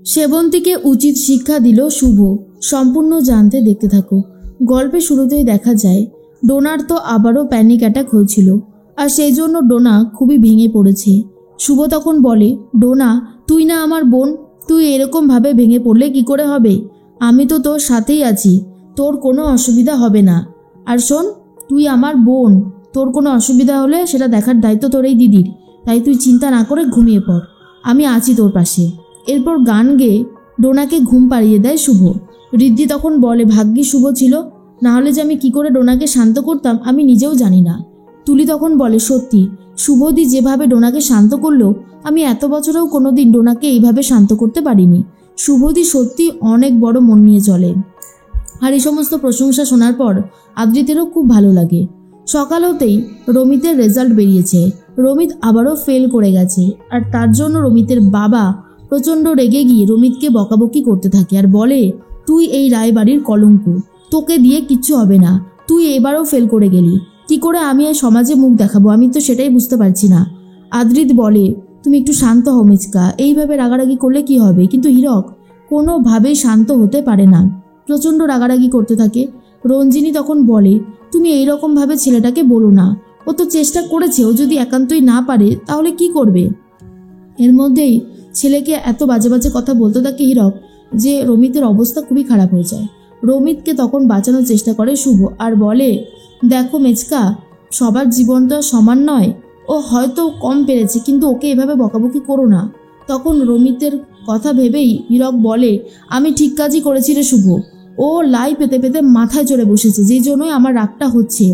সেবন্তীকে উচিত শিক্ষা দিল শুভ। সম্পূর্ণ জানতে দেখতে থাকো। গল্পের শুরুতেই দেখা যায় ডোনার তো আবারও প্যানিক অ্যাটাক হয়েছিল, আর সেই জন্য ডোনা খুবই ভেঙে পড়েছে। শুভ তখন বলে, ডোনা তুই না আমার বোন, তুই এরকমভাবে ভেঙে পড়লে কি করে হবে? আমি তো তোর সাথেই আছি, তোর কোনো অসুবিধা হবে না। আর শোন, তুই আমার বোন, তোর কোনো অসুবিধা হলে সেটা দেখার দায়িত্ব তোর এই দিদির, তাই তুই চিন্তা না করে ঘুমিয়ে পড়, আমি আছি তোর পাশে। এরপর গান গেয়ে ডোনাকে ঘুম পাড়িয়ে দেয় শুভ। ঋদ্ধি তখন বলে, ভাগ্যি শুভ ছিল, না হলে যে আমি কি করে ডোনাকে শান্ত করতাম আমি নিজেও জানি না। তুলি তখন বলে, সত্যি শুভদি যেভাবে ডোনাকে শান্ত করলো, আমি এত বছরেও কোনোদিন ডোনাকে এইভাবে শান্ত করতে পারিনি। শুভদি সত্যি অনেক বড় মন নিয়ে চলে। আর এই সমস্ত প্রশংসা শোনার পর আদ্রিতেরও খুব ভালো লাগে। সকাল হতেই রমিতের রেজাল্ট বেরিয়েছে। রমিত আবারও ফেল করে গেছে, আর তার জন্য রমিতের বাবা প্রচণ্ড রেগে গিয়ে রমিতকে বকাবকি করতে থাকে আর বলে, তুই এই রায়বাড়ির কলঙ্ক, তোকে দিয়ে কিচ্ছু হবে না, তুই এবারও ফেল করে গেলি, কি করে আমি এই সমাজে মুখ দেখাবো, আমি তো সেটাই বুঝতে পারছি না। আদ্রিত বলে, তুমি একটু শান্ত হও মিচকা, এইভাবে রাগারাগি করলে কি হবে? কিন্তু হীরক কোনোভাবেই শান্ত হতে পারে না, প্রচণ্ড রাগারাগি করতে থাকে। রঞ্জিনী তখন বলে, তুমি এইরকমভাবে ছেলেটাকে বলো না, ও তো চেষ্টা করেছে, ও যদি একান্তই না পারে তাহলে কি করবে? এর মধ্যেই ছেলেকে এত বাজে বাজে কথা বলতে থাকে হীরক যে রমিতের অবস্থা খুবই খারাপ হয়ে যায়। রমিতকে তখন বাঁচানোর চেষ্টা করে শুভ আর বলে, দেখো মেচকা, সবার জীবন তো সমান নয়, ও হয়তো কম পেরেছে, কিন্তু ওকে এভাবে বকাবকি করো না। তখন রমিতের কথা ভেবেই হীরক বলে, আমি ঠিক কাজই করেছি রে শুভ, ও লাই পেতে পেতে মাথায় চড়ে বসেছে, যেই জন্যই আমার রাগটা হচ্ছে।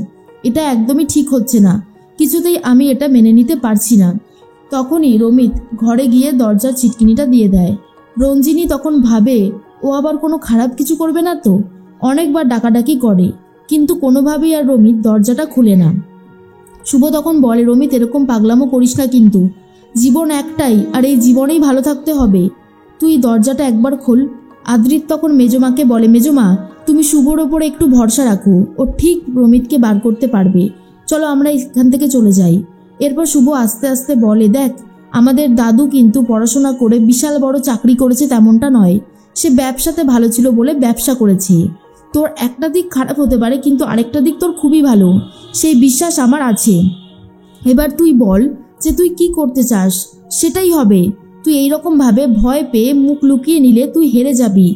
এটা একদমই ঠিক হচ্ছে না, কিছুতেই আমি এটা মেনে নিতে পারছি না। তখনই রমিত ঘরে গিয়ে দরজার ছিটকিনিটা দিয়ে দেয়। রঞ্জিনী তখন ভাবে, ও আবার কোনো খারাপ কিছু করবে না তো? অনেকবার ডাকাডাকি করে, কিন্তু কোনোভাবেই আর রমিত দরজাটা খুলে না। শুভ তখন বলে, রমিত এরকম পাগলামো করিস না, কিন্তু জীবন একটাই, আর এই জীবনেই ভালো থাকতে হবে, তুই দরজাটা একবার খোল। আদ্রিত তখন মেজমাকে বলে, মেজমা তুমি শুভর ওপরে একটু ভরসা রাখো, ও ঠিক রমিতকে বার করতে পারবে, চলো আমরা এখান থেকে চলে যাই। এরপর শুভ আস্তে আস্তে বলে, দেখ আমাদের দাদু কিন্তু পড়াশোনা করে বিশাল বড় চাকরি করেছে তেমনটা নয়, সে ব্যবসাতে ভালো ছিল বলে ব্যবসা করেছে। তোর একটা দিক খারাপ হতে পারে, কিন্তু আরেকটা দিক তোর খুবই ভালো, সেই বিশ্বাস আমার আছে। এবার তুই বল যে তুই কি করতে চাস, সেটাই হবে। তুই এইরকমভাবে ভয় পেয়ে মুখ লুকিয়ে নিলে তুই হেরে যাবি।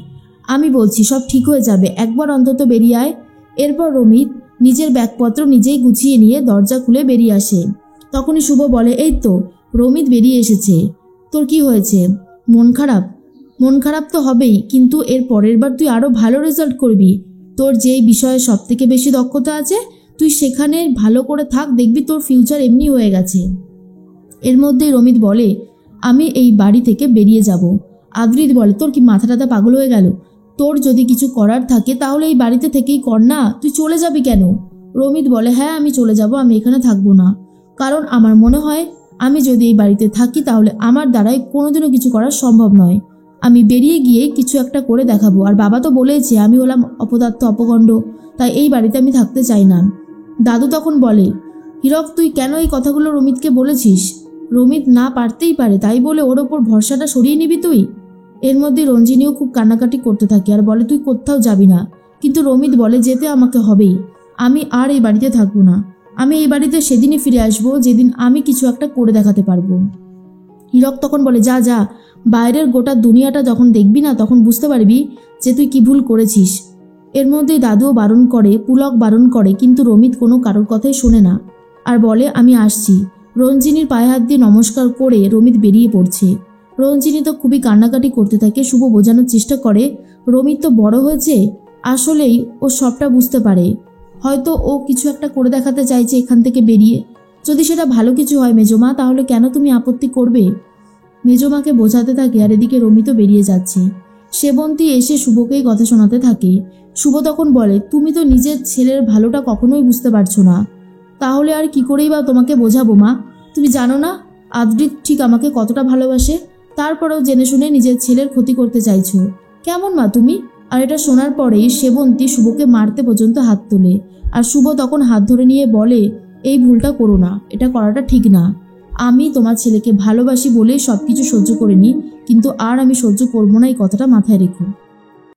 আমি বলছি সব ঠিক হয়ে যাবে, একবার অন্তত বেরিয়ে আয়। এরপর রমিত নিজের ব্যাগপত্র নিজেই গুছিয়ে নিয়ে দরজা খুলে বেরিয়ে আসে। তখনই শুভ বলে, এই তো রমিত বেরিয়ে এসেছে, তোর কি হয়েছে? মন খারাপ? মন খারাপ তো হবেই, কিন্তু এর পরের বার তুই আরও ভালো রেজাল্ট করবি। তোর যেই বিষয়ে সব থেকে বেশি দক্ষতা আছে তুই সেখানে ভালো করে থাক, দেখবি তোর ফিউচার এমনি হয়ে গেছে। এর মধ্যেই রমিত বলে, আমি এই বাড়ি থেকে বেরিয়ে যাব। আদ্রিত বলে, তোর কি মাথা টাথা পাগল হয়ে গেল? তোর যদি কিছু করার থাকে তাহলে এই বাড়িতে থেকেই কর না, তুই চলে যাবি কেন? রমিত বলে, হ্যাঁ আমি চলে যাব, আমি এখানে থাকবো না, কারণ আমার মনে হয় আমি যদি এই বাড়িতে থাকি তাহলে আমার দ্বারাই কোনোদিনও কিছু করা সম্ভব নয়। আমি বেরিয়ে গিয়ে কিছু একটা করে দেখাবো, আর বাবা তো বলেছে আমি হলাম অপদার্থ অপগণ্ড, তাই এই বাড়িতে আমি থাকতে চাই না। দাদু তখন বলে, হীরক তুই কেন এই কথাগুলো রমিতকে বলেছিস? রমিত না পারতেই পারে, তাই বলে ওর ওপর ভরসাটা সরিয়ে নিবি তুই? এর মধ্যে রঞ্জিনীও খুব কান্নাকাটি করতে থাকে আর বলে, তুই কোথাও যাবি না। কিন্তু রমিত বলে, যেতে আমাকে হবেই, আমি আর এই বাড়িতে থাকবো না, আমি এই বাড়িতে সেদিনই ফিরে আসবো যেদিন আমি কিছু একটা করে দেখাতে পারবো। হীরক তখন বলে, যা যা, বাইরের গোটা দুনিয়াটা যখন দেখবি না তখন বুঝতে পারবি যে তুই কি ভুল করেছিস। এর মধ্যেই দাদুও বারণ করে, পুলক বারণ করে, কিন্তু রমিত কোনো কারোর কথাই শোনে না আর বলে, আমি আসছি। রঞ্জিনীর পায়ে হাত দিয়ে নমস্কার করে রমিত বেরিয়ে পড়ছে। রঞ্জিনী তো খুবই কান্নাকাটি করতে থাকে। শুভ বোঝানোর চেষ্টা করে, রমিত তো বড় হয়েছে, আসলেই ও সবটা বুঝতে পারে, হয়তো ও কিছু একটা করে দেখাতে চাইছে এখান থেকে বেরিয়ে, যদি সেটা ভালো কিছু হয় মেজমা, তাহলে কেন তুমি আপত্তি করবে? মেজমাকে বোঝাতে থাকে, আর এদিকে রমিতও বেরিয়ে যাচ্ছে। সেবন্তী এসে শুভকেই কথা শোনাতে থাকে। শুভ তখন বলে, তুমি তো নিজের ছেলের ভালোটা কখনোই বুঝতে পারছো না, তাহলে আর কি করেই বা তোমাকে বোঝাবো মা? তুমি জানো না আদ্রিত ঠিক আমাকে কতটা ভালোবাসে, তারপরেও জেনে শুনে নিজের ছেলের ক্ষতি করতে চাইছো, কেমন মা তুমি? আর এটা শোনার পরেই সেবন্তী শুভকে মারতে পর্যন্ত হাত তোলে, আর শুভ তখন হাত ধরে নিয়ে বলে, এই ভুলটা করো না, এটা করাটা ঠিক না। আমি তোমার ছেলেকে ভালোবাসি বলেই সব কিছু সহ্য করে নিই, কিন্তু আর আমি সহ্য করবো না, এই কথাটা মাথায় রেখো।